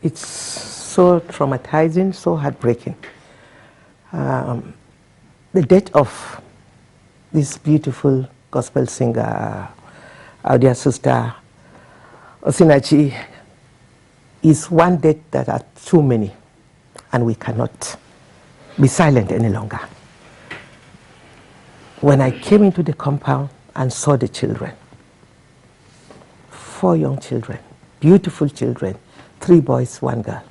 It's so traumatizing, so heartbreaking. The death of this beautiful gospel singer, our dear sister Osinachi, is one death that are too many, and we cannot be silent any longer. When I came into the compound and saw the children, 4 young children, beautiful children, 3 boys, 1 girl.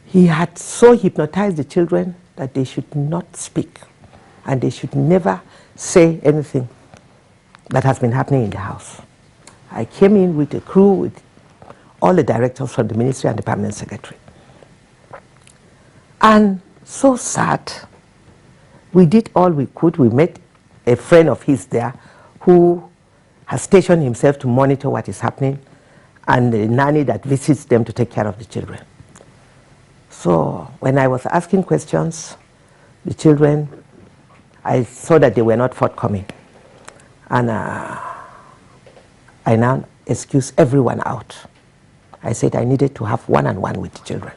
He had so hypnotized the children that they should not speak and they should never say anything that has been happening in the house. I came in with a crew, with all the directors from the ministry and the permanent secretary. And so sad. We did all we could. We met a friend of his there who has stationed himself to monitor what is happening, and the nanny that visits them to take care of the children. So when I was asking questions, the children, I saw that they were not forthcoming. And I now excused everyone out. I said I needed to have one-on-one with the children.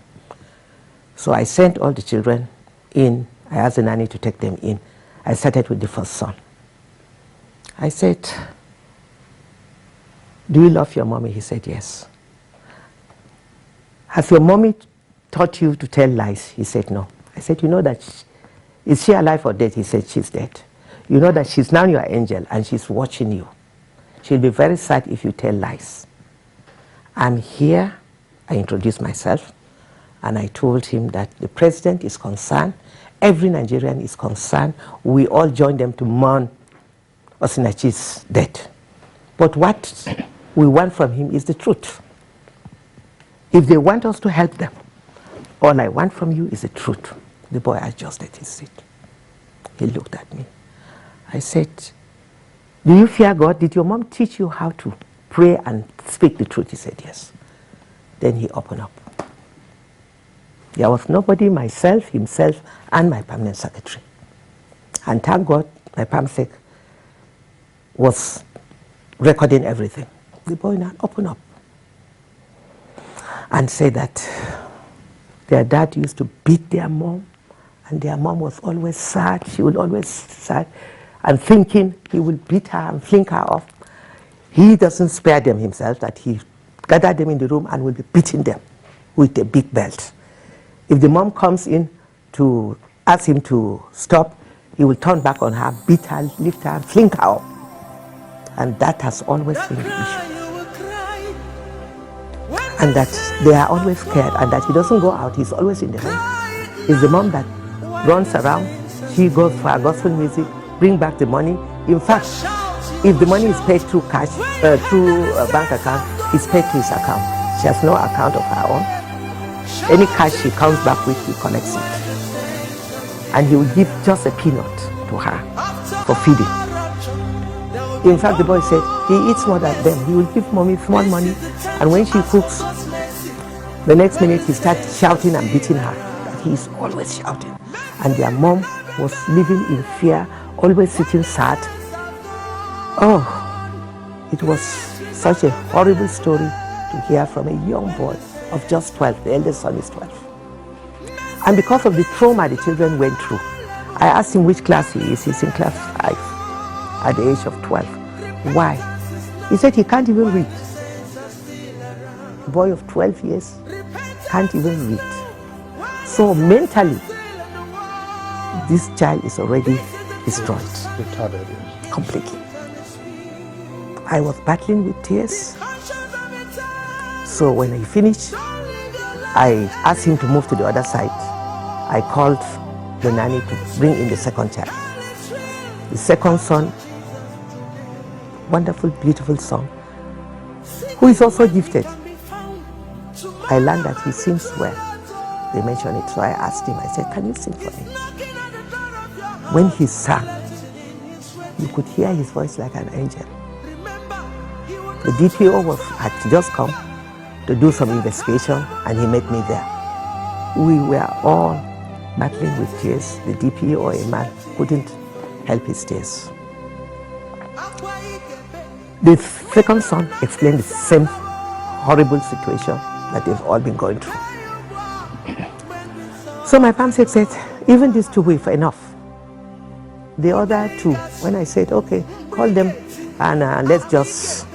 So I sent all the children in. I asked the nanny to take them in. I started with the first son. I said, "Do you love your mommy?" He said, "Yes." "Has your mommy taught you to tell lies?" He said, "No." I said, "You know that, is she alive or dead?" He said, "She's dead." "You know that she's now your angel and she's watching you. She'll be very sad if you tell lies." I'm here. I introduced myself and I told him that the president is concerned, every Nigerian is concerned. We all join them to mourn Osinachi's death. But what we want from him is the truth. If they want us to help them, all I want from you is the truth. The boy adjusted his seat. He looked at me. I said, "Do you fear God? Did your mom teach you how to pray and speak the truth?" He said, "Yes." Then he opened up. There was nobody, myself, himself, and my permanent secretary. And thank God, my permanent sec was recording everything. The boy now opened up and said that their dad used to beat their mom, and their mom was always sad. She would always sad and thinking he will beat her and fling her off. He doesn't spare them himself, that he gathered them in the room and will be beating them with a big belt. If the mom comes in to ask him to stop, he will turn back on her, beat her, lift her, fling her up. And that has always been the issue. And that they are always scared, and that he doesn't go out, he's always in the home. It's the mom that runs around. She goes for her gospel music, bring back the money. In fact, if the money is paid through cash, through a bank account, it's paid to his account. She has no account of her own. Any cash she comes back with, he collects it. And he will give just a peanut to her for feeding. In fact, the boy said he eats more than them. He will give mommy small money, and when she cooks, the next minute he starts shouting and beating her. That he is always shouting. And their mom was living in fear, always sitting sad. Oh, it was such a horrible story to hear from a young boy of just 12. The eldest son is 12. And because of the trauma the children went through, I asked him which class he is. He's in class 5 at the age of 12. Why? He said he can't even read. A boy of 12 years can't even read. So mentally, this child is already destroyed. Retarded, yes. Completely. I was battling with tears. So when he finished, I asked him to move to the other side. I called the nanny to bring in the second child. The second son, wonderful, beautiful son, who is also gifted. I learned that he sings well. They mentioned it, so I asked him, I said, "Can you sing for me?" When he sang, you could hear his voice like an angel. The DPO had just come to do some investigation, and he met me there. We were all battling with tears. The DPO, a man, couldn't help his tears. The second son explained the same horrible situation. that they've all been going through. So my palm said, even these two were enough. The other two, when I said, okay, call them and let's just,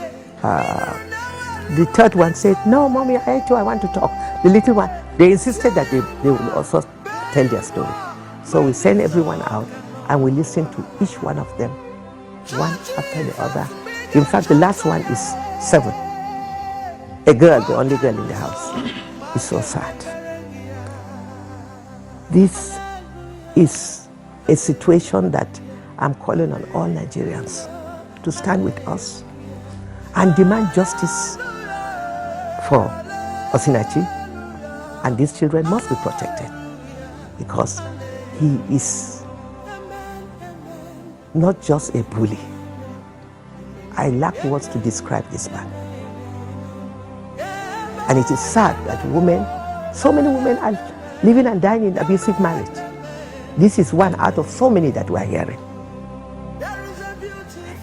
the third one said, no, mommy, I want to talk. The little one, they insisted that they will also tell their story. So we send everyone out and we listen to each one of them, one after the other. In fact, the last one is 7. A girl, the only girl in the house. It's so sad. This is a situation that I'm calling on all Nigerians to stand with us and demand justice for Osinachi, and these children must be protected because he is not just a bully. I lack words to describe this man. And it is sad that so many women are living and dying in abusive marriage. This is one out of so many that we are hearing.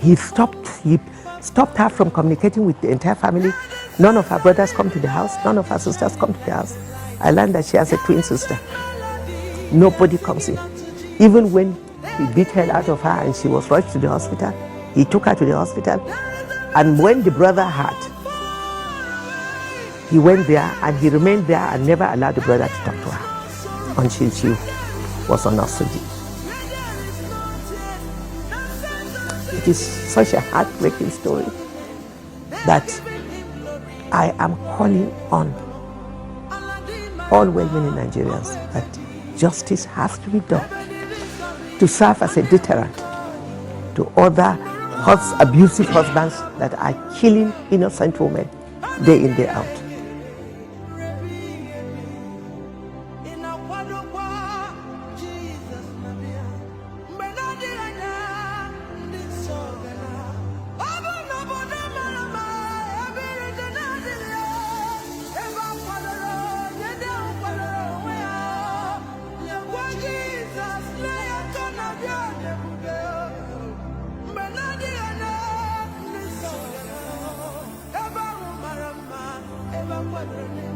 He stopped her from communicating with the entire family. None of her brothers come to the house. None of her sisters come to the house. I learned that she has a twin sister. Nobody comes in. Even when he beat hell out of her and she was rushed to the hospital, he took her to the hospital. And when the brother had, he went there and he remained there and never allowed the brother to talk to her until she was on oxygen. It is such a heartbreaking story that I am calling on all well-meaning Nigerians that justice has to be done to serve as a deterrent to other abusive husbands that are killing innocent women day in, day out. Ever